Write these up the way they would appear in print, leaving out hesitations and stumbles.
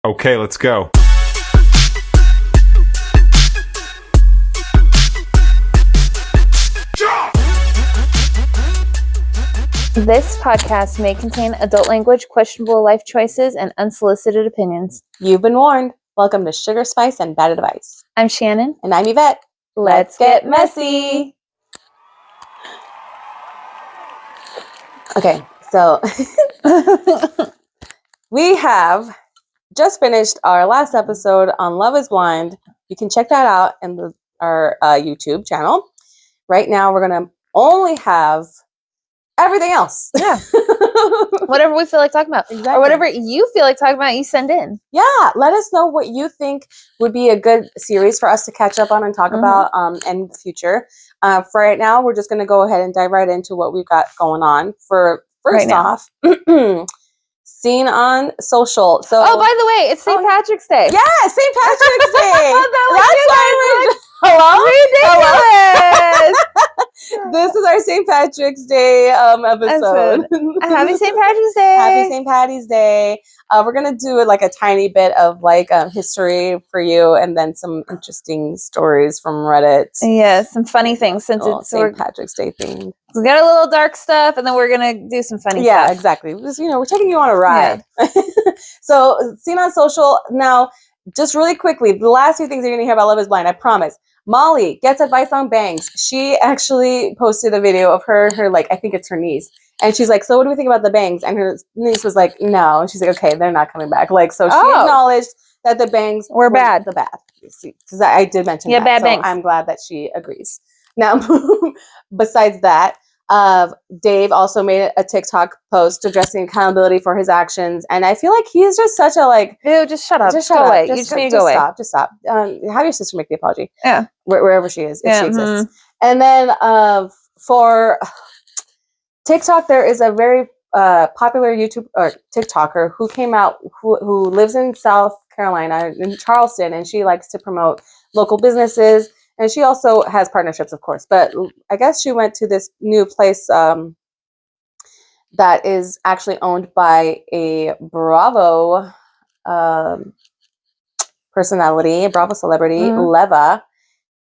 Okay, let's go. This podcast may contain adult language, questionable life choices, and unsolicited opinions. You've been warned. Welcome to Sugar, Spice, and Bad Advice. I'm Shannon. And I'm Yvette. Let's get messy. Okay, so we have just finished our last episode on Love is Blind. You can check that out in our YouTube channel. Right now, we're going to only have everything else. Yeah. Whatever we feel like talking about. Exactly. Or whatever you feel like talking about, you send in. Yeah. Let us know what you think would be a good series for us to catch up on and talk about in the future. For right now, we're just going to go ahead and dive right into what we've got going on. For first Right off, seen on social. So, oh, by the way, it's St. Patrick's Day. Yeah, St. Patrick's Day. That's why we're hello. ridiculous. This is our St. Patrick's Day episode. Happy St. Patrick's Day. Happy St. Patty's Day. We're going to do like a tiny bit of like history for you and then some interesting stories from Reddit. Yeah, some funny things since it's St. Patrick's Day thing. We got a little dark stuff and then we're going to do some funny stuff. Yeah, exactly. Because, we're taking you on a ride. Yeah. So, seen on social. Now, just really quickly, the last few things you're going to hear about Love is Blind, I promise. Molly gets advice on bangs. She actually posted a video of her like, I think it's her niece. And she's like, so what do we think about the bangs? And her niece was like, no. And she's like, okay, they're not coming back. Like, so she acknowledged that the bangs were bad. The bad. Because I did mention that. Bad so bangs. I'm glad that she agrees. Now, besides that, Dave also made a TikTok post addressing accountability for his actions. And I feel like he's just such a like... Dude, just shut up. Just go away. Just, you just need to go away. Just stop. Have your sister make the apology. Yeah. Wherever she is, if she exists. And then for TikTok, there is a very popular YouTube or TikToker who came out who lives in South Carolina, in Charleston, and she likes to promote local businesses. And she also has partnerships, of course. But I guess she went to this new place that is actually owned by a Bravo personality, a Bravo celebrity, Leva.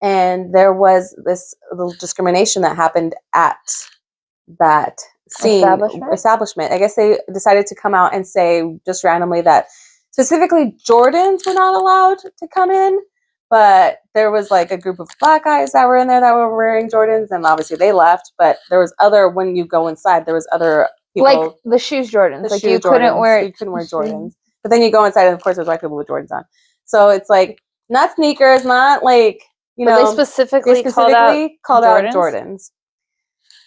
And there was this little discrimination that happened at that establishment. I guess they decided to come out and say just randomly that specifically Jordans were not allowed to come in. But there was like a group of black guys that were in there that were wearing Jordans, and obviously they left. But there was when you go inside, there was other people. Like the shoes Jordans. Like you couldn't wear Jordans. But then you go inside, and of course there's white people with Jordans on. So it's like, not sneakers, not like, they specifically called out Jordans.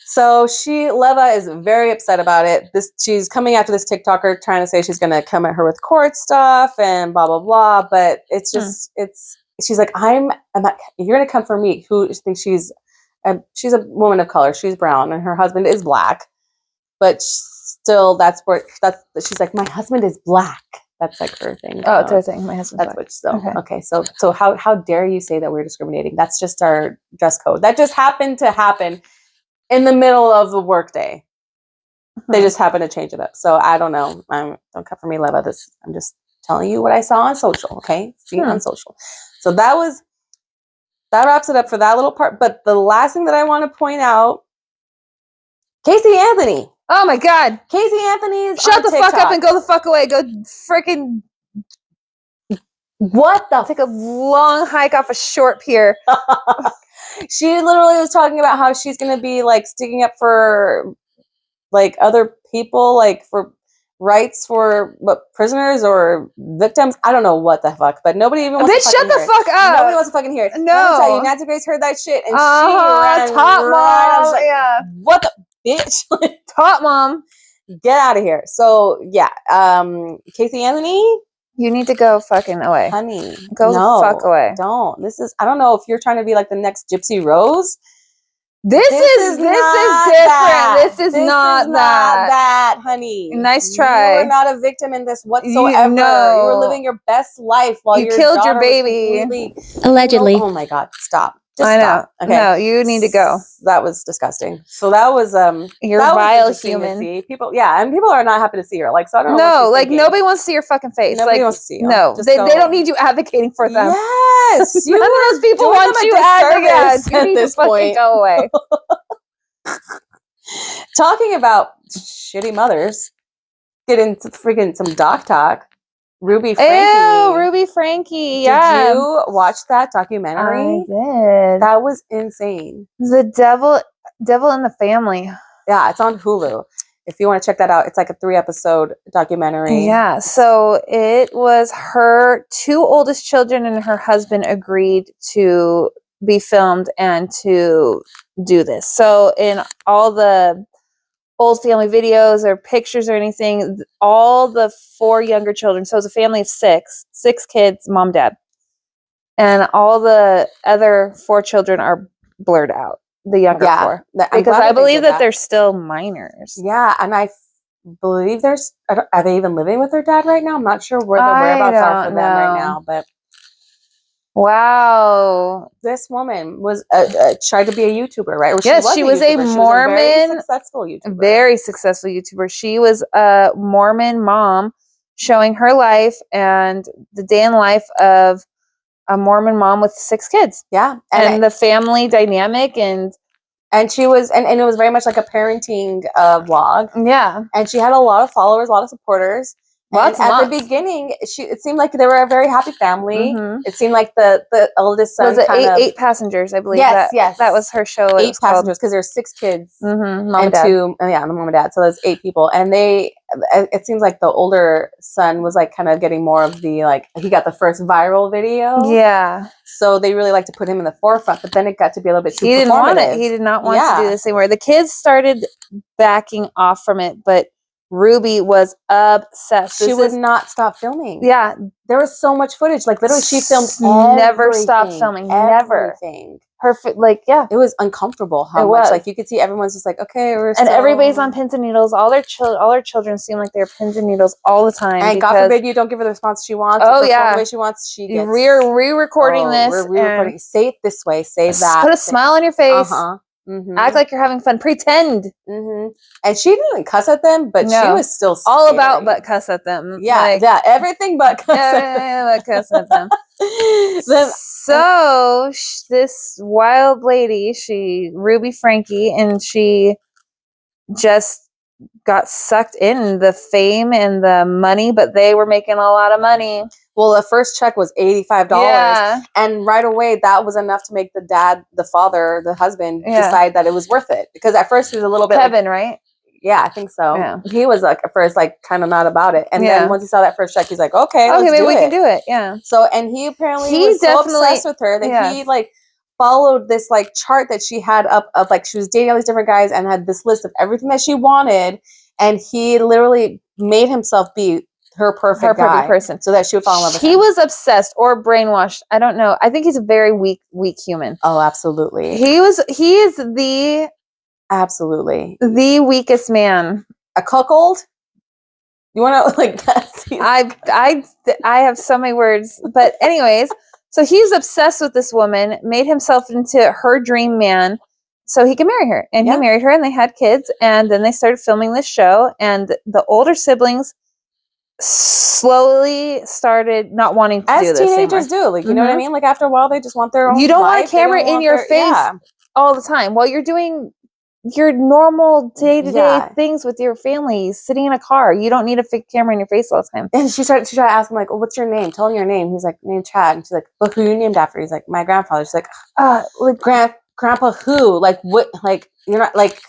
So Leva is very upset about it. She's coming after this TikToker trying to say she's going to come at her with court stuff and blah, blah, blah. But it's just, she's like, I'm not, you're going to come for me. Who thinks she's a woman of color. She's brown and her husband is black. But still, she's like, my husband is black. That's like her thing. Oh, it's her thing. My husband's black. That's what. Okay. So how dare you say that we're discriminating? That's just our dress code. That just happened to happen in the middle of the workday. They just happened to change it up. So I don't know. Don't come for me, Leva. I'm just telling you what I saw on social. Okay, see on social. So that wraps it up for that little part. But the last thing that I want to point out, Casey Anthony. Oh my God. Casey Anthony is Shut the fuck up and go the fuck away. Go freaking. What the? Take a long hike off a short pier. She literally was talking about how she's going to be like sticking up for like other people, like for rights for prisoners or victims. I don't know what the fuck, but nobody even wants to shut the fuck up. Nobody wants to fucking hear it. No. Let me tell you, Nancy Grace heard that shit and she ran top mom. Like, yeah. What the bitch? Top mom. Get out of here. So yeah, Casey Anthony, you need to go fucking away, honey. Go the fuck away. Don't. I don't know if you're trying to be like the next Gypsy Rose. This is different. That. This is not that, honey. Nice try. You are not a victim in this whatsoever. You were living your best life while you killed your baby. Allegedly. Oh my God! Stop. I know. Stop. Okay. No, you need to go. That was disgusting. So that was you're that vile was human. People, and people are not happy to see her. Like, so I don't know. No, like nobody wants to see your fucking face. Nobody like, wants to see you. No, they don't need you advocating for them. Yes, none of those people want you advocating. You need to fucking go away. Talking about shitty mothers, get into freaking some doc talk. Ruby Franke. Ew, Ruby Franke. Yeah. Did you watch that documentary? I did. That was insane. The Devil in the Family. Yeah, it's on Hulu. If you want to check that out, it's like a 3-episode documentary. Yeah, so it was her 2 oldest children and her husband agreed to be filmed and to do this. So in all the old family videos or pictures or anything, all the 4 younger children, so it's a family of 6 kids, mom, dad, and all the other 4 children are blurred out, the younger 4, because I believe that they're still minors. Yeah, and I believe are they even living with their dad right now? I'm not sure where the whereabouts are for them right now, but wow, this woman was tried to be a YouTuber, right? Yes, she was a Mormon, very successful YouTuber. Very successful YouTuber. She was a Mormon mom showing her life and the day in life of a Mormon mom with 6 kids. Yeah, and the family dynamic and she was, and it was very much like a parenting vlog. Yeah. And she had a lot of followers, a lot of supporters. At the beginning, it seemed like they were a very happy family. Mm-hmm. It seemed like the eldest son was it 8 passengers, I believe. Yes. That was her show. 8 passengers, because there's 6 kids mom and 2, and the mom and dad. So there's 8 people, and it seems like the older son was like kind of getting more of the, like, he got the first viral video. Yeah. So they really like to put him in the forefront, but then it got to be a little bit too He didn't want it. He did not want to do this anymore. The kids started backing off from it, but Ruby was obsessed. She would not stop filming. Yeah. There was so much footage. Like, literally, she filmed never stopped filming. Never. Perfect. Like, yeah. It was uncomfortable how much. Like, you could see everyone's just like, okay, and everybody's on pins and needles. All their children seem like they're pins and needles all the time. And God forbid you don't give her the response she wants. Oh, yeah. The way she wants, she gets... We're re-recording this. We're re-recording. Say it this way. Say that. Put a smile on your face. Mm-hmm. Act like you're having fun. Pretend. Mm-hmm. And she didn't cuss at them, but she was still scary. All about but cuss at them. Yeah, everything but cuss but cuss at them. So this wild lady, Ruby Franke, and she just got sucked in the fame and the money, but they were making a lot of money. Well, the first check was $85. Yeah. And right away, that was enough to make the dad, the father, the husband decide that it was worth it. Because at first he was a little bit Kevin, right? Yeah, I think so. Yeah. He was like at first like kind of not about it. And then once he saw that first check, he's like, okay, maybe we can do it. Yeah. So, and he apparently was so obsessed with her that he like followed this like chart that she had up of like she was dating all these different guys and had this list of everything that she wanted. And he literally made himself be her perfect person, so that she would fall in love with him. He was obsessed or brainwashed. I don't know. I think he's a very weak human. Oh, absolutely. He is the weakest man. A cuckold? You want to like that? I have so many words, but anyways, so he's obsessed with this woman, made himself into her dream man so he could marry her, and he married her, and they had kids, and then they started filming this show, and the older siblings slowly started not wanting to do this anymore. As teenagers do, like, you know what I mean? Like, after a while, they just want their own. You don't want a camera in your face all the time while you're doing your normal day-to-day things with your family, sitting in a car. You don't need a fake camera in your face all the time. And she tried to ask him, like, well, what's your name? Tell him your name. He's like, named Chad. And she's like, well, who are you named after? He's like, my grandfather. She's like, grandpa who? Like, what? Like, you're not like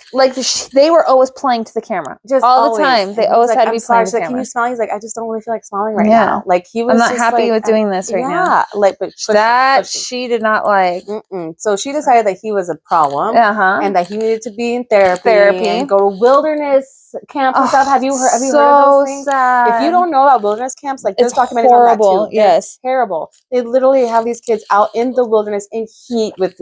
they were always playing to the camera just all the time. They always had to be playing to the camera. Can you smile? He's like, I just don't really feel like smiling right now. Like, he was I'm not happy with doing this right now. Like, but she did not like. So she decided that he was a problem and that he needed to be in therapy and go to wilderness camps and stuff. Have you heard of those things? Sad. If you don't know about wilderness camps, like, there's documentaries on that too. Yes, terrible. They literally have these kids out in the wilderness in heat with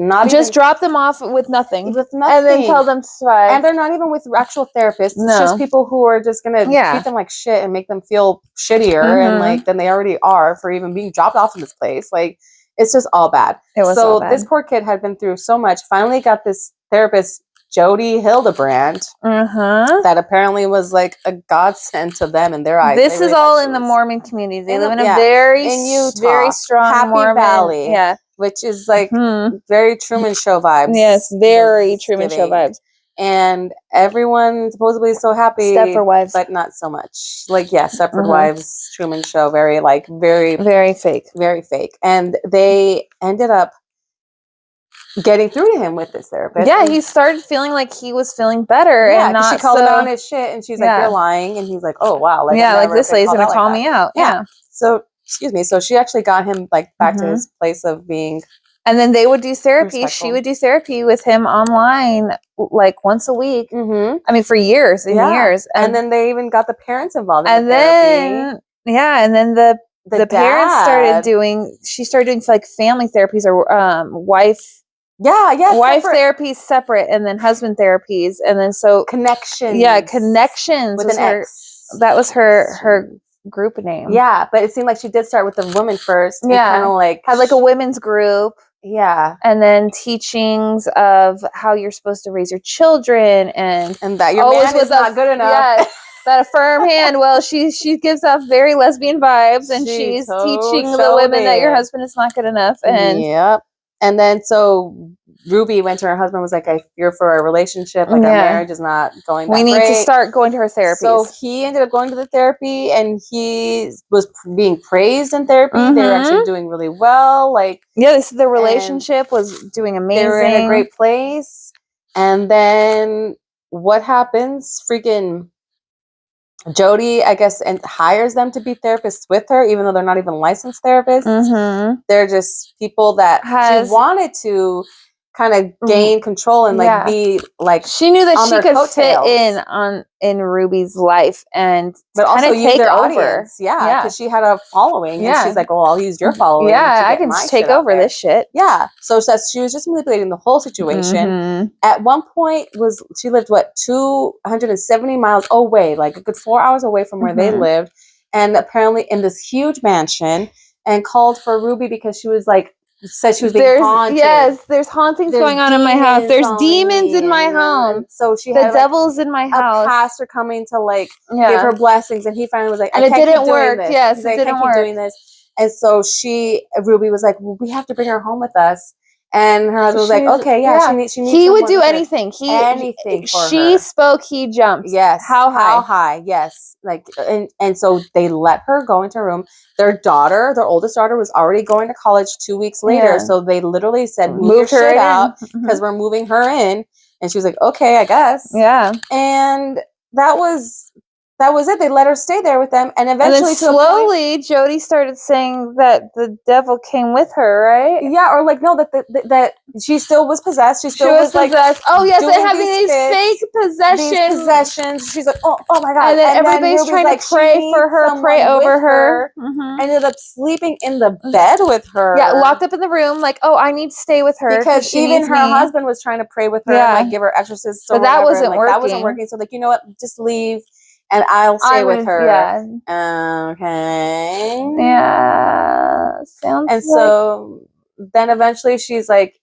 drop them off with nothing, and then tell them to survive. And they're not even with actual therapists. It's just people who are just gonna treat them like shit and make them feel shittier and like than they already are for even being dropped off in this place. Like, It's just all bad. It was so all bad. This poor kid had been through so much. Finally got this therapist, Jody Hildebrand, that apparently was like a godsend to them in their eyes. This is all in the Mormon community. They live in a in Utah, very strong Happy Mormon Valley, which is like very Truman Show vibes. Yes, very Truman Show vibes. And everyone supposedly is so happy. Stepford Wives, but not so much. Like Stepford Wives, Truman Show, very fake, very fake. And they ended up getting through to him with this therapist. Yeah, he started feeling like he was feeling better, and not she called him out on his shit, and she's like, "You're lying," and he's like, "Oh wow, like this lady's gonna call me out." Yeah. So excuse me. So she actually got him like back to his place of being. And then they would do therapy. She would do therapy with him online, like once a week. I mean, for years and years. And then they even got the parents involved in and the therapy. And then the parents started doing. She started doing like family therapies or wife. Wife therapies separate, and then husband therapies, and then connections. Connections with an X. That was her group name. Yeah, but it seemed like she did start with the woman first. Yeah, kind of like had like a women's group. Yeah, and then teachings of how you're supposed to raise your children, and that your man is not good enough. Yeah, that a firm hand. Well, she gives off very lesbian vibes, and she's teaching the women that your husband is not good enough. And and then so Ruby went to her husband, was like, "I fear for our relationship. Like our marriage is not going that We need great. to start going to her therapy." So he ended up going to the therapy, and he was being praised in therapy. They were actually doing really well. Like they said the relationship was doing amazing. They were in a great place. And then what happens? Freaking Jody, I guess, and hires them to be therapists with her, even though they're not even licensed therapists. They're just people that she wanted to kind of gain control and like be like, she knew that she could fit in Ruby's life, and but also use their over. Audience. Because she had a following, and she's like, "Well, I'll use your following. I can take over this shit." So she was just manipulating the whole situation. At one point, she lived 270 miles away, like a good 4 hours away from where they lived, and apparently in this huge mansion, and called for Ruby because she was like. Said she was being haunted. Yes, there's hauntings going on in my house. There's demons in my home. So she had devil's in my house. A pastor coming to like give her blessings, and he finally was like, and it didn't work. Yes, it didn't work. Doing this, and so Ruby was like, "Well, we have to bring her home with us." And her husband was like, "Okay, she needs." He would do anything. Anything for her. She spoke. He jumped. Yes. How high? Yes. Like, and so they let her go into a room. Their oldest daughter, was already going to college 2 weeks later. So they literally said, "Move her shit out because we're moving her in." And she was like, "Okay, I guess." Yeah. And that was it. They let her stay there with them, and eventually, slowly, Jody started saying that the devil came with her, right? Yeah, or like no, that she still was possessed. She still was possessed. Like, oh yes, and having these fake possessions. She's like, oh my god, and then everybody's trying to pray for her, pray over her. Ended up sleeping in the bed with her. Yeah, locked up in the room. Like, oh, I need to stay with her because even her husband was trying to pray with her, and like give her exorcists. But that wasn't working. That wasn't working. So like, you know what? Just leave. And I'll stay with her. Yeah. Okay. Yeah. Sounds. So then eventually she's like,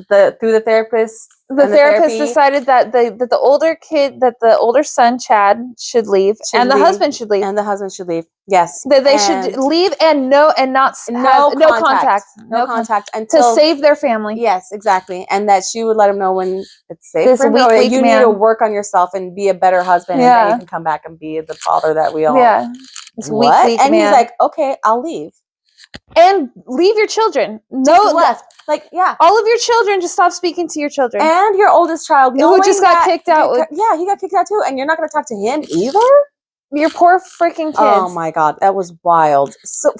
through the therapist. The therapist decided that the older son Chad should leave, and the husband should leave, Yes, that they should leave and no contact until to save their family. Yes, exactly, and that she would let him know when it's safe for him. You need to work on yourself and be a better husband, and then you can come back and be the father that we all. Yeah, this weak and man. He's like, okay, I'll leave. And leave your children. Left. Like, all of your children. Just stop speaking to your children. And your oldest child, who just got kicked out. He got kicked out too. And you're not going to talk to him either. Your poor freaking kids. Oh my god, that was wild. So,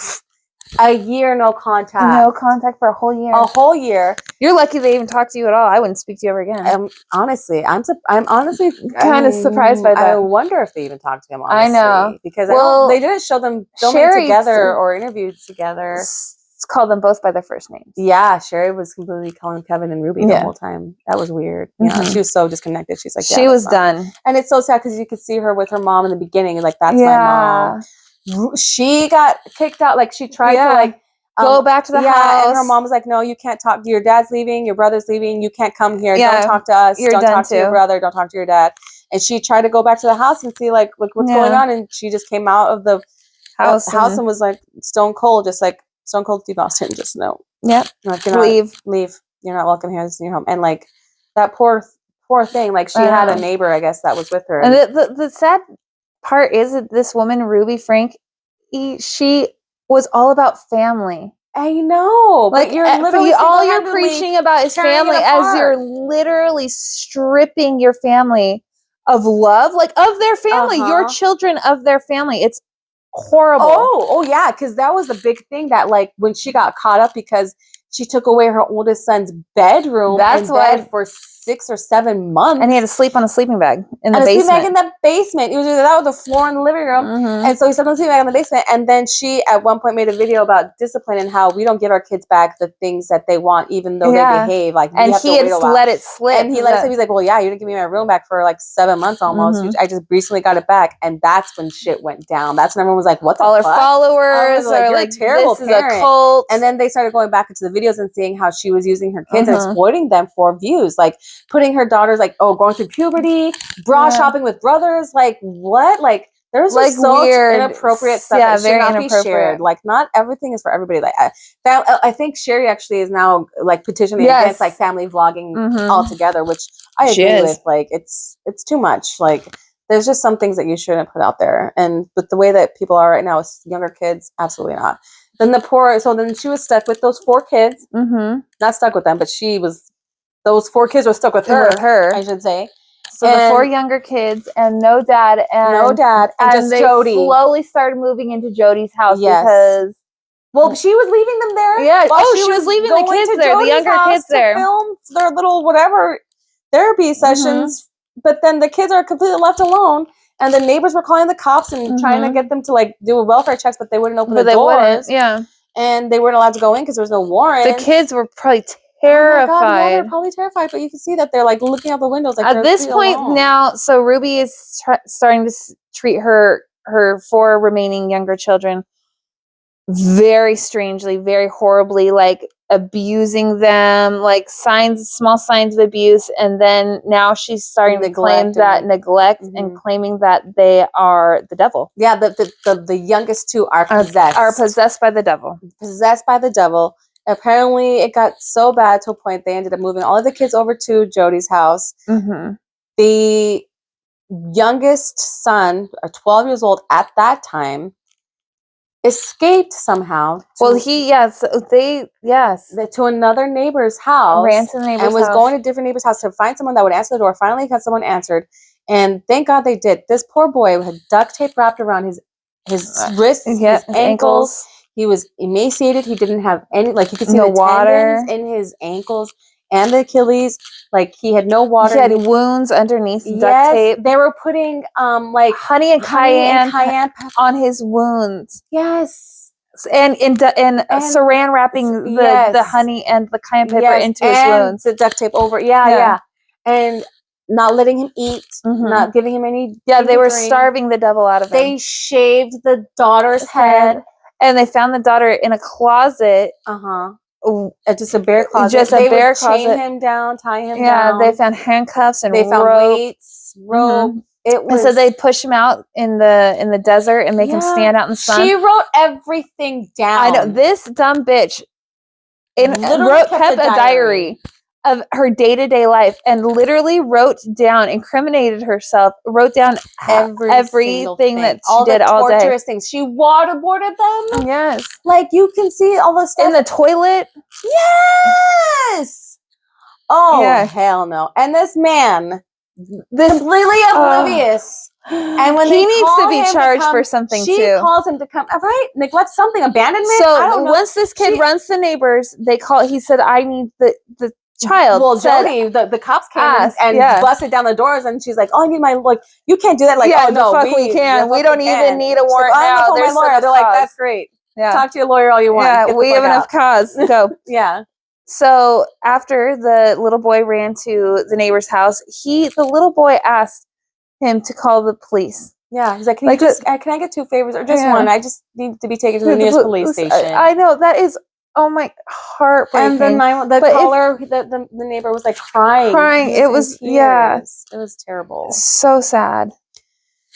a year, no contact. No contact for a whole year. A whole year. You're lucky they even talked to you at all. I wouldn't speak to you ever again. Honestly, I'm honestly kind of surprised by that. I wonder if they even talked to him. Honestly, I know because they didn't show them filming together or interviewed together. Let's call them both by their first names. Yeah, Sherry was completely calling Kevin and Ruby the whole time. That was weird. You know, she was so disconnected. She's like, she was done. And it's so sad because you could see her with her mom in the beginning. Like, that's my mom. She got kicked out. Like, she tried to like. go back to the house. And her mom was like, no, you can't talk. Your dad's leaving. Your brother's leaving. You can't come here. Yeah, don't talk to us. You're don't done talk to your brother. Don't talk to your dad. And she tried to go back to the house and see like what's going on. And she just came out of the house and was like stone cold, just like Stone Cold Steve Austin. Just no. Yep. Like, leave. You're not welcome here. This is your home. And like that poor thing. Like she had a neighbor, I guess, that was with her. And the sad part is that this woman, Ruby Franke, she was all about family. I know, like but you're literally all you're preaching about is family, as you're literally stripping your family of love, like of their family, your children of their family. It's horrible. Oh yeah, because that was the big thing that like when she got caught up because she took away her oldest son's bedroom. That's why for 6 or 7 months, and he had to sleep on a sleeping bag in the basement. Sleeping bag in the basement. It was either that or the floor in the living room, and so he slept on the sleeping bag in the basement. And then she, at one point, made a video about discipline and how we don't give our kids back the things that they want, even though they behave. Like, and he had let it slip. And he let it slip. He's like, "Well, yeah, you didn't give me my room back for like 7 months almost. I just recently got it back." And that's when shit went down. That's when everyone was like, "What the fuck?" All her followers are like, "Terrible this parent. Is a cult." And then they started going back into the videos and seeing how she was using her kids and exploiting them for views, like putting her daughters like, going through puberty, bra shopping with brothers, like what? Like there's like so weird, inappropriate stuff that should not be shared. Like not everything is for everybody. Like I think Sherry actually is now like petitioning against like family vlogging altogether, which I agree with. Like it's too much. Like there's just some things that you shouldn't put out there. And with the way that people are right now with younger kids, absolutely not. Then then she was stuck with those 4 kids. Not stuck with them, but those 4 kids were stuck with her, I should say. So the 4 younger kids and no dad, and just they Jody. Slowly started moving into Jody's house because she was leaving them there. Yeah. She was leaving the kids there, the younger kids there, to film their little whatever therapy sessions. But then the kids are completely left alone. And the neighbors were calling the cops and trying to get them to like do welfare checks, but they wouldn't open the doors. And they weren't allowed to go in because there was no warrant. The kids were probably terrified. Oh my God, they're probably terrified, but you can see that they're like looking out the windows. Like at this point now, so Ruby is starting to treat her 4 remaining younger children very strangely, very horribly, like abusing them, like small signs of abuse. And then now she's starting to claim that neglect and claiming that they are the devil. Yeah, the youngest 2 are possessed. Are possessed by the devil. Possessed by the devil. Apparently, it got so bad to a point they ended up moving all of the kids over to Jody's house. The youngest son, 12 years old at that time, escaped somehow. To another neighbor's house. Ran to the neighbor's house. And was going to different neighbor's house to find someone that would answer the door. Finally, got someone answered. And thank God they did. This poor boy had duct tape wrapped around his wrists, his ankles. He was emaciated. He didn't have any, like you could see the water in his ankles and the Achilles. Like he had no water. He had wounds underneath duct tape. They were putting like honey and cayenne on his wounds. Yes. And saran wrapping the honey and the cayenne pepper into his wounds. The duct tape over. Yeah. And not letting him eat, not giving him any. Yeah, they were starving the devil out of him. They shaved the daughter's head. And they found the daughter in a closet. Just a bare closet. They would chain him down, tie him down. Yeah, they found handcuffs and they found weights, rope. And so they push him out in the desert and make him stand out in the sun. She wrote everything down. I know, this dumb bitch kept a diary of her day-to-day life and literally incriminated herself, wrote down everything that she did all day. All the torturous things. She waterboarded them. Yes. Like you can see all the stuff. In the toilet. Yes. Oh, hell no. And this man, completely oblivious. And when he needs to be charged for something too. She calls him to come. Right? Neglect something, abandonment. So I don't know. Once this kid runs to neighbors, he said, "I need the child." Well, Jody, the cops came and busted down the doors, and she's like, "Oh, I need my you can't do that." Like, "Oh no, we can. We don't even need a warrant now." There's my lawyer. They're like, "That's great. Yeah, talk to your lawyer all you want. Yeah, we have enough cause. Go." Yeah. So after the little boy ran to the neighbor's house, the little boy asked him to call the police. Yeah, he's like, can I get 2 favors or just one? I just need to be taken to the nearest police station. I know that is, oh my, heartbreaking. And the caller, the neighbor was like crying. It was it was terrible. So sad.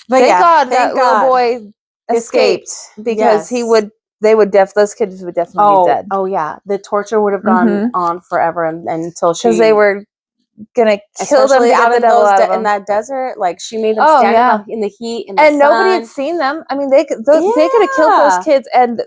But thank God that little boy escaped because those kids would definitely be dead. Oh yeah, the torture would have gone on forever until because they were gonna kill them to get the devil out of them. In that desert. Like she made them stand in the heat and sun. Nobody had seen them. I mean, they could have killed those kids and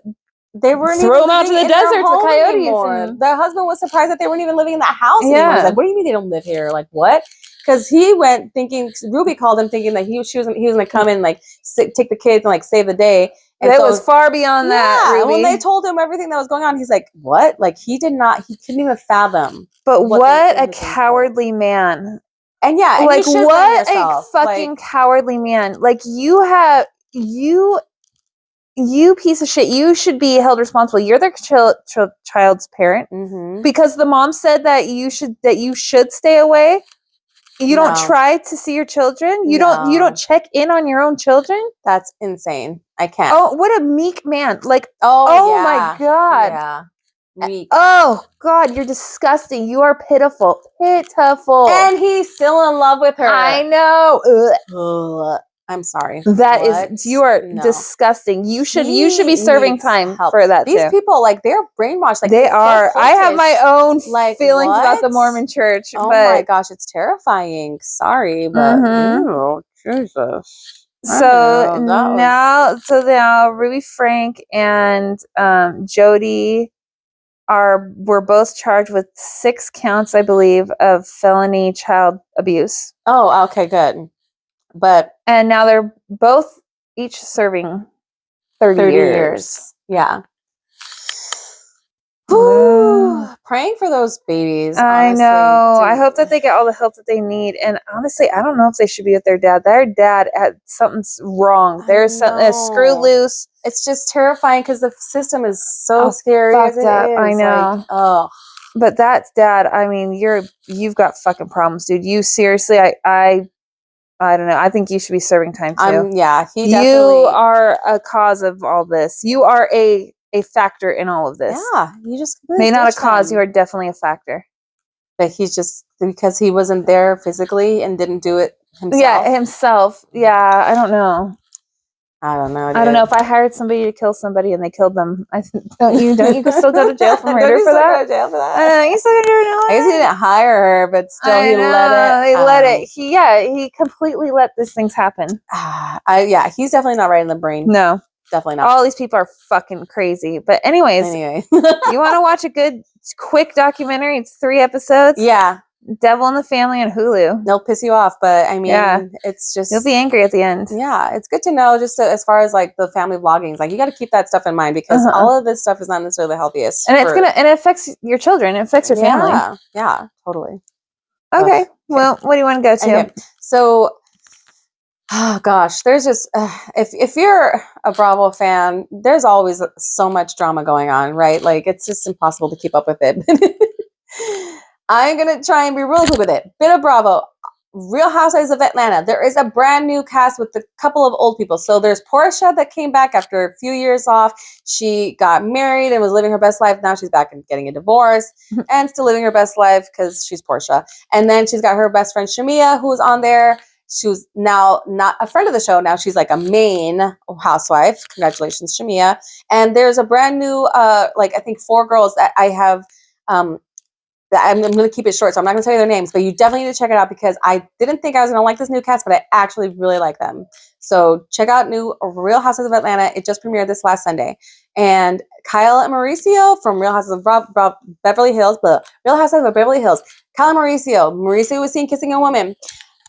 they weren't throw even them out to the desert to the coyotes. The husband was surprised that they weren't even living in that house anymore. He's like, "What do you mean they don't live here? Like what?" Because he went thinking, Ruby called him thinking that he was gonna come in like take the kids and like save the day. And it was far beyond that. Ruby. And when they told him everything that was going on, he's like, "What?" Like he couldn't even fathom. But what a cowardly man! And and like what a fucking cowardly man! Like you piece of shit. You should be held responsible. You're their child's parent because the mom said that you should stay away. You don't try to see your children. You don't check in on your own children. That's insane. I can't. Oh, what a meek man! Like my God. Yeah. Meek. Oh God, you're disgusting. You are pitiful. And he's still in love with her. I know. Ugh. I'm sorry. You are disgusting. You should be serving time for that. These people, like, they're brainwashed. Like they are. I have my own feelings about the Mormon Church. Oh my gosh, it's terrifying. Sorry, but Jesus. So now Ruby, Frank, and Jody were both charged with 6 counts, I believe, of felony child abuse. Oh, okay, good. And now they're both each serving 30 years. Yeah. Ooh, praying for those babies. Honestly. I know. I hope that they get all the help that they need. And honestly, I don't know if they should be with their dad. Their dad had something's wrong. There's something a screw loose. It's just terrifying because the system is so scary. As it is. I know. Like, but that's dad. I mean, you've got fucking problems, dude. You seriously, I don't know. I think you should be serving time too. He definitely. You are a cause of all this. You are a factor in all of this. Yeah, you just maybe not a cause. You are definitely a factor. But he's just because he wasn't there physically and didn't do it himself. Yeah, himself. Yeah, I don't know. I don't know. Dude. I don't know if I hired somebody to kill somebody and they killed them. Don't you still go to jail for murder for that? Go to jail for that? You still go to jail. I guess he didn't hire her, but still he let it. He let it. He completely let these things happen. He's definitely not right in the brain. No, definitely not. All these people are fucking crazy. But anyways, you want to watch a good, quick documentary? It's 3 episodes. Yeah. Devil in the Family on Hulu. They'll piss you off, but I mean, it's just you'll be angry at the end. Yeah, it's good to know. Just as far as like the family vloggings, like you got to keep that stuff in mind because all of this stuff is not necessarily the healthiest. And it affects your children. It affects your family. Yeah, totally. Okay. Well, what do you want to go to? Okay. So, oh gosh, there's just if you're a Bravo fan, there's always so much drama going on, right? Like it's just impossible to keep up with it. I'm going to try and be really quick with it. Bit of Bravo. Real Housewives of Atlanta. There is a brand new cast with a couple of old people. So there's Portia that came back after a few years off. She got married and was living her best life. Now she's back and getting a divorce and still living her best life because she's Portia. And then she's got her best friend Shamia who's on there. She was now not a friend of the show. Now she's like a main housewife. Congratulations, Shamia. And there's a brand new, I think 4 girls that I have I'm going to keep it short, so I'm not going to tell you their names, but you definitely need to check it out because I didn't think I was going to like this new cast, but I actually really like them. So check out new Real Housewives of Atlanta. It just premiered this last Sunday. And Kyle and Mauricio from Real Housewives of Beverly Hills, Real Housewives of Beverly Hills. Kyle and Mauricio. Mauricio was seen kissing a woman.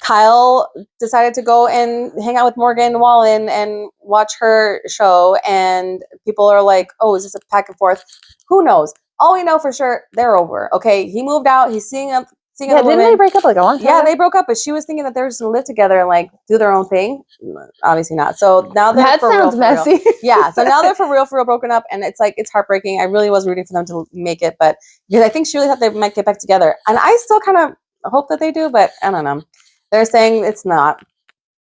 Kyle decided to go and hang out with Morgan Wallen and watch her show, and people are like, oh, is this a back and forth? Who knows? All we know for sure, they're over. Okay, he moved out. He's seeing other women. Didn't they break up like a long time? Yeah, they broke up, but she was thinking that they were just gonna live together and like do their own thing. Obviously not. So now they're that for sounds real, messy. For real. Yeah, so now they're for real broken up, and it's heartbreaking. I really was rooting for them to make it, but because I think she really thought they might get back together, and I still kind of hope that they do, but I don't know. They're saying it's not.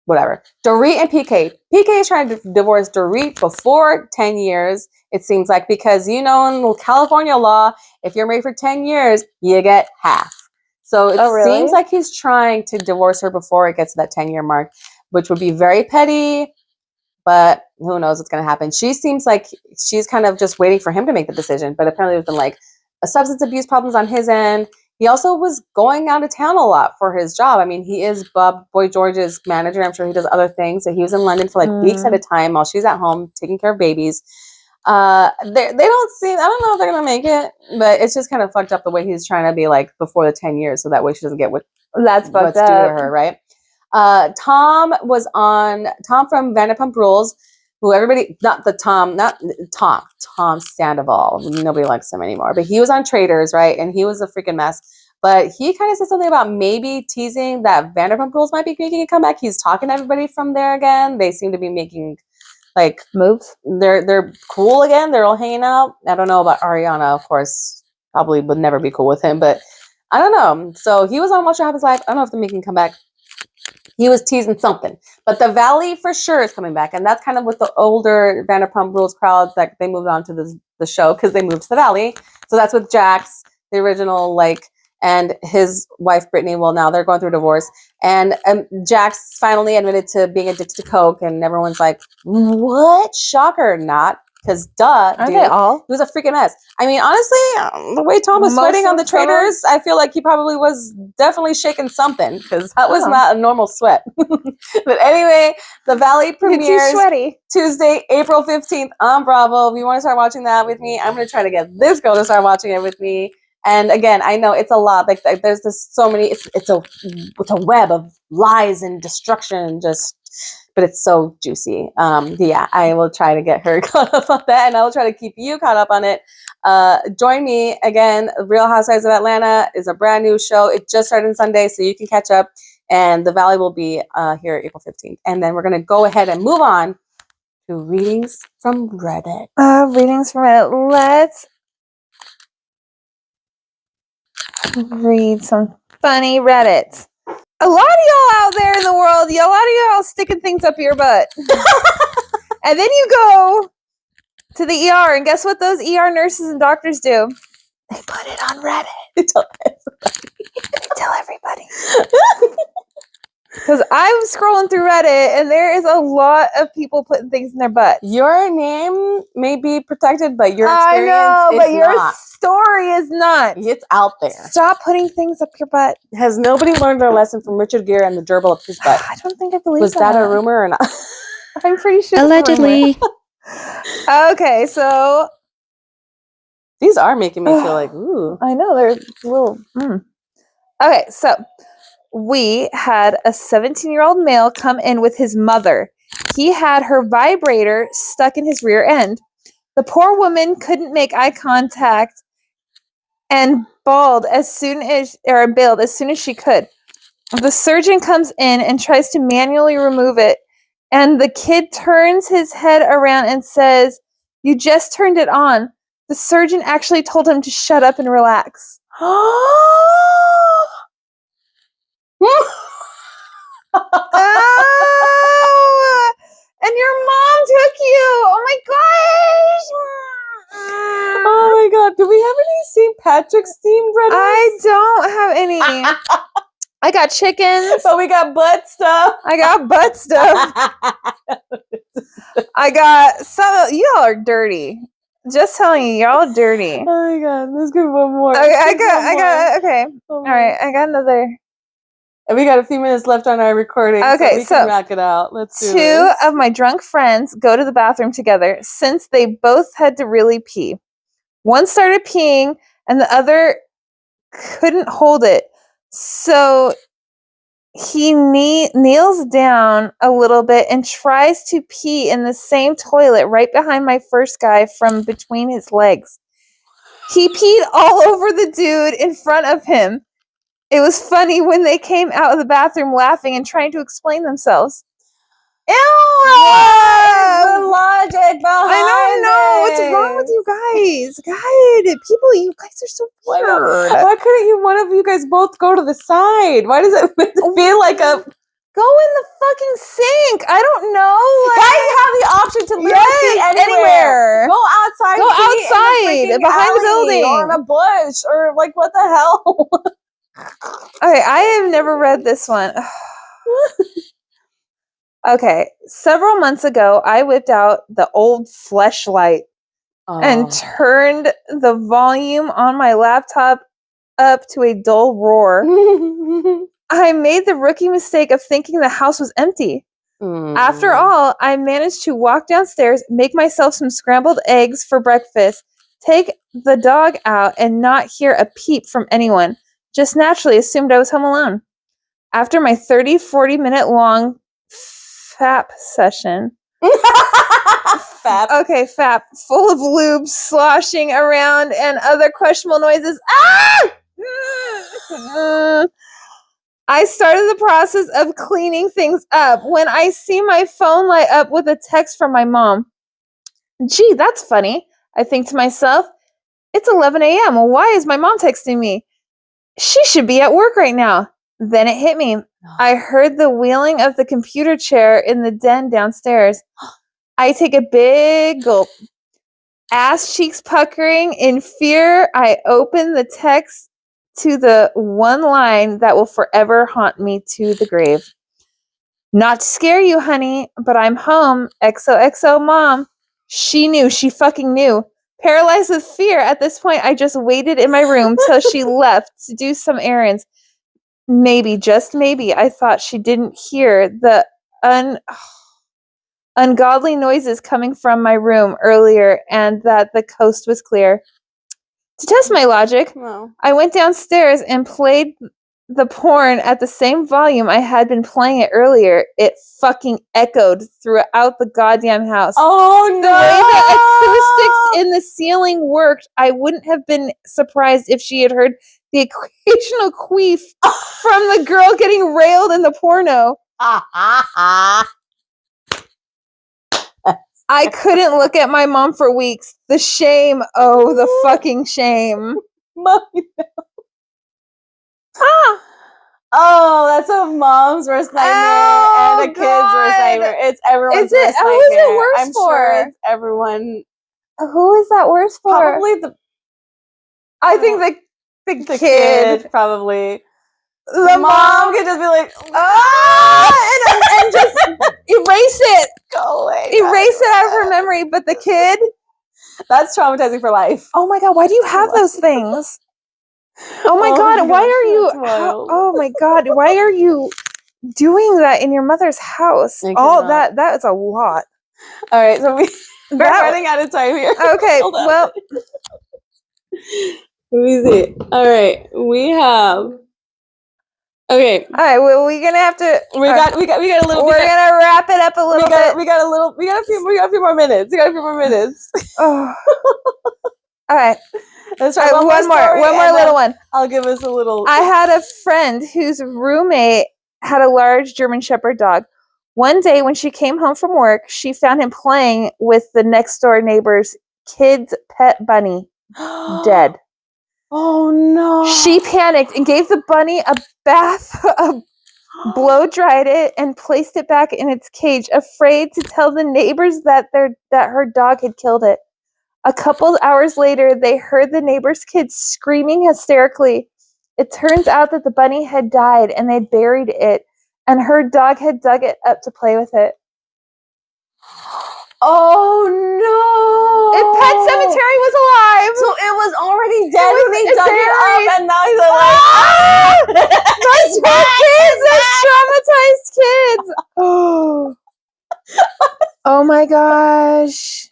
whatever. Dorit and PK. PK is trying to divorce Dorit before 10 years, it seems like, because, you know, in California law, if you're married for 10 years, you get half. So it seems like he's trying to divorce her before it gets to that 10-year mark, which would be very petty, but who knows what's going to happen. She seems like she's kind of just waiting for him to make the decision, but apparently there's been like a substance abuse problems on his end. He also was going out of town a lot for his job. I mean, he is Boy George's manager. I'm sure he does other things. So he was in London for like weeks at a time while she's at home taking care of babies. They don't seem, I don't know if they're going to make it, but it's just kind of fucked up the way he's trying to be like before the 10 years. So that way she doesn't get what's due to her, right? Tom from Vanderpump Rules, who everybody, Tom Sandoval. Nobody likes him anymore, but he was on Traitors, right? And he was a freaking mess. But he kind of said something about maybe teasing that Vanderpump Rules might be making a comeback. He's talking to everybody from there again. They seem to be making like moves. They're cool again. They're all hanging out. I don't know about Ariana, of course. Probably would never be cool with him, but I don't know. So he was on Watch What Happens Live. I don't know if they're making a comeback. He was teasing something, but the Valley for sure is coming back, and that's kind of with the older Vanderpump Rules crowd that they moved on to the show because they moved to the Valley. So that's with Jax, the original, like, and his wife Brittany. Well, now they're going through a divorce, and Jax finally admitted to being addicted to coke, and everyone's like, "What? Shocker, not." Because dude, they all? It was a freaking mess. I mean, honestly, the way Tom was sweating on the Traitors, I feel like he probably was definitely shaking something because that was not a normal sweat. But anyway, the Valley premieres Tuesday, April 15th on Bravo. If you want to start watching that with me, I'm going to try to get this girl to start watching it with me. And again, I know it's a lot. Like there's just so many. It's a web of lies and destruction. But it's so juicy. Yeah, I will try to get her caught up on that, and I will try to keep you caught up on it. Join me again. Real Housewives of Atlanta is a brand new show. It just started on Sunday, so you can catch up. And the Valley will be here April 15th. And then we're going to go ahead and move on to readings from Reddit. Readings from Reddit. Let's read some funny Reddits. A lot of y'all out there in the world, a lot of y'all sticking things up your butt. And then you go to the ER, and guess what those ER nurses and doctors do? They put it on Reddit. They tell everybody. Because I'm scrolling through Reddit, and there is a lot of people putting things in their butts. Your name may be protected, but your experience is your not. Story is not. It's out there. Stop putting things up your butt. Has nobody learned their lesson from Richard Gere and the gerbil up his butt? I don't think I believe that. Was that a rumor or not? I'm pretty sure. Allegedly. Okay, so these are making me feel like, ooh. I know, they're a little. Okay, so we had a 17-year-old male come in with his mother. He had her vibrator stuck in his rear end. The poor woman couldn't make eye contact and bailed as soon as she could. The surgeon comes in and tries to manually remove it, and the kid turns his head around and says, "You just turned it on." The surgeon actually told him to shut up and relax. Oh, and your mom took you. Oh my gosh. Oh my god. Do we have any St. Patrick's themed Reddit? I don't have any. I got chickens. But we got butt stuff. I got butt stuff. I got some. Y'all are dirty. Just telling you, y'all are dirty. Oh my god. Let's get one more. Okay, I got. Okay. All right. I got another. And we got a few minutes left on our recording. Okay, so we can rack it out. Let's do this. Two of my drunk friends go to the bathroom together since they both had to really pee. One started peeing and the other couldn't hold it. So he kneels down a little bit and tries to pee in the same toilet right behind my first guy from between his legs. He peed all over the dude in front of him. It was funny when they came out of the bathroom laughing and trying to explain themselves. Ew! What is the logic behind I don't know. What's wrong with you guys? God, people, you guys are so weird. Why couldn't one of you guys both go to the side? Why does it feel like a... Go in the fucking sink. I don't know. Guys have the option to literally pee anywhere. Go outside. Go outside behind the building or in a bush or like what the hell. Okay, I have never read this one. Okay, several months ago, I whipped out the old fleshlight and turned the volume on my laptop up to a dull roar. I made the rookie mistake of thinking the house was empty. After all, I managed to walk downstairs, make myself some scrambled eggs for breakfast, take the dog out, and not hear a peep from anyone. Just naturally assumed I was home alone. After my 30-40 minute long FAP session. FAP. Okay, FAP. Full of lube sloshing around and other questionable noises. I started the process of cleaning things up when I see my phone light up with a text from my mom. Gee, that's funny. I think to myself, it's 11 a.m. Why is my mom texting me? She should be at work right now. Then it hit me. I heard the wheeling of the computer chair in the den downstairs. I take a big gulp. Ass cheeks puckering in fear, I open the text to the one line that will forever haunt me to the grave. Not to scare you, honey, but I'm home. XOXO mom. She knew. She fucking knew. Paralyzed with fear, at this point, I just waited in my room till she left to do some errands. Maybe, just maybe, I thought she didn't hear the ungodly noises coming from my room earlier and that the coast was clear. To test my logic, I went downstairs and played the porn at the same volume I had been playing it earlier. It fucking echoed throughout the goddamn house. Oh no! The way the acoustics in the ceiling worked, I wouldn't have been surprised if she had heard the occasional queef from the girl getting railed in the porno. I couldn't look at my mom for weeks. The shame. Oh, the fucking shame. Oh, that's a mom's worst nightmare and a kid's worst nightmare. It's everyone's worst nightmare. Who is it worse I'm for? sure it's everyone. Who is that worse for? Probably I think the kid. Probably. The mom could just be like, and just erase it. Go away. Erase it out of her memory. But the kid, that's traumatizing for life. Oh my god, why do you have those things? Oh my god, why are you? Oh my god, why are you doing that in your mother's house? All that is a lot. All right, so we're running out of time here. Okay, well, let me see. All right, we have. Okay. All right. Well, we're gonna have to. We got a little. We're gonna wrap it up a little bit. We got a few more minutes. Oh. All right. Let's try one more little one. I'll give us a little. I had a friend whose roommate had a large German Shepherd dog. One day when she came home from work, she found him playing with the next door neighbor's kid's pet bunny, dead. Oh no. She panicked and gave the bunny a bath, blow dried it, and placed it back in its cage, afraid to tell the neighbors that her dog had killed it. A couple hours later, they heard the neighbor's kids screaming hysterically. It turns out that the bunny had died and they'd buried it, and her dog had dug it up to play with it. Oh no! Pet Cemetery was alive! So it was already dead when they dug it up, and now he's like, Those poor kids! Those traumatized kids! Oh. Oh my gosh.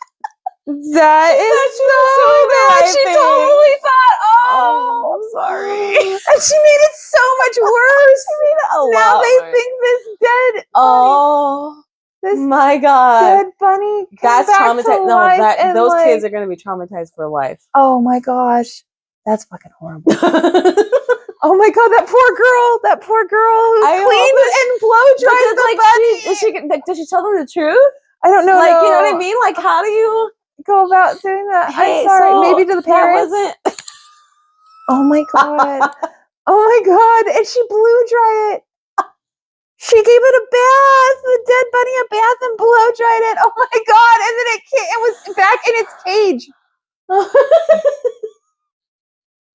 That is so bad. She totally thought, oh, I'm sorry. And she made it so much worse. She made it a lot now they worse. think this dead. Oh. This my god. Dead bunny. That's traumatized. No, those kids are going to be traumatized for life. Oh my gosh. That's fucking horrible. Oh my god, that poor girl who cleaned and blow dried the bunny. Did she tell them the truth? I don't know. Like, you know what I mean? Like, how do you go about doing that? Hey, I'm sorry. so maybe to the parents. Oh my god. Oh my god. And she blew dry it. She gave it a bath, the dead bunny a bath, and blow dried it. Oh my god! And then it was back in its cage.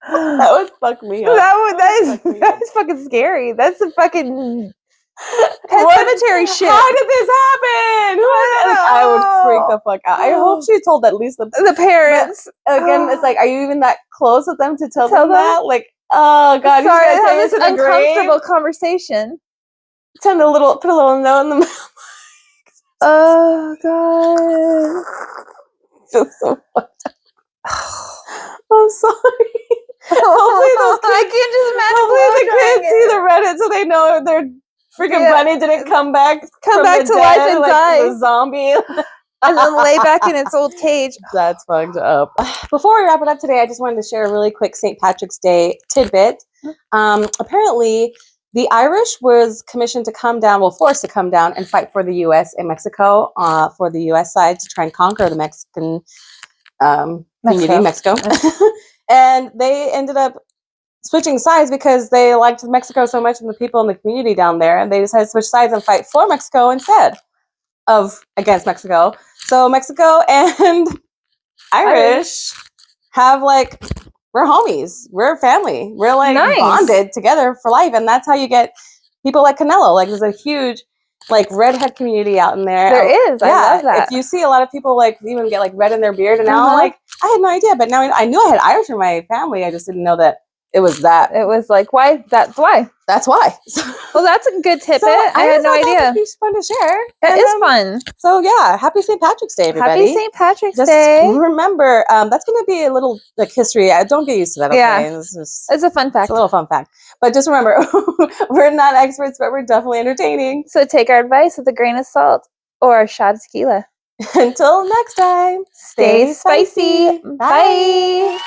That would fuck me up. That's fucking scary. That's a fucking Pet Cemetery shit. How did this happen? I would freak the fuck out. I hope she told at least the parents. Again, it's like, are you even that close with them to tell them that? Like, oh god, sorry, I have this uncomfortable conversation. Put a little note in the mail. Oh god. Just so fucked up. I'm sorry. Hopefully those kids, I can't just imagine. Hopefully the kids see the Reddit so they know their freaking bunny didn't come back to life and die. The zombie. And then lay back in its old cage. That's fucked up. Before we wrap it up today, I just wanted to share a really quick St. Patrick's Day tidbit. Apparently, the Irish was commissioned to come down, forced to come down and fight for the U.S. and Mexico, for the U.S. side to try and conquer the Mexican community, Mexico. And they ended up switching sides because they liked Mexico so much and the people in the community down there, and they decided to switch sides and fight for Mexico instead of against Mexico. So Mexico and Irish have like, we're homies, we're family, we're like bonded together for life, and that's how you get people like Canelo. Like, there's a huge like redhead community out in there. There is. I love that. If you see a lot of people like even get like red in their beard, and now like I had no idea, but now I knew I had Irish in my family. I just didn't know that it was that. It was like, why? That's why. That's why. Well, that's a good tidbit. I had no idea. That'd be fun to share. It is fun. So yeah, happy St. Patrick's Day, everybody. Happy St. Patrick's Day. Just remember, that's going to be a little like history. Don't get used to that. Okay? Yeah, it's a fun fact. It's a little fun fact. But just remember, we're not experts, but we're definitely entertaining. So take our advice with a grain of salt or a shot of tequila. Until next time, stay spicy. Bye.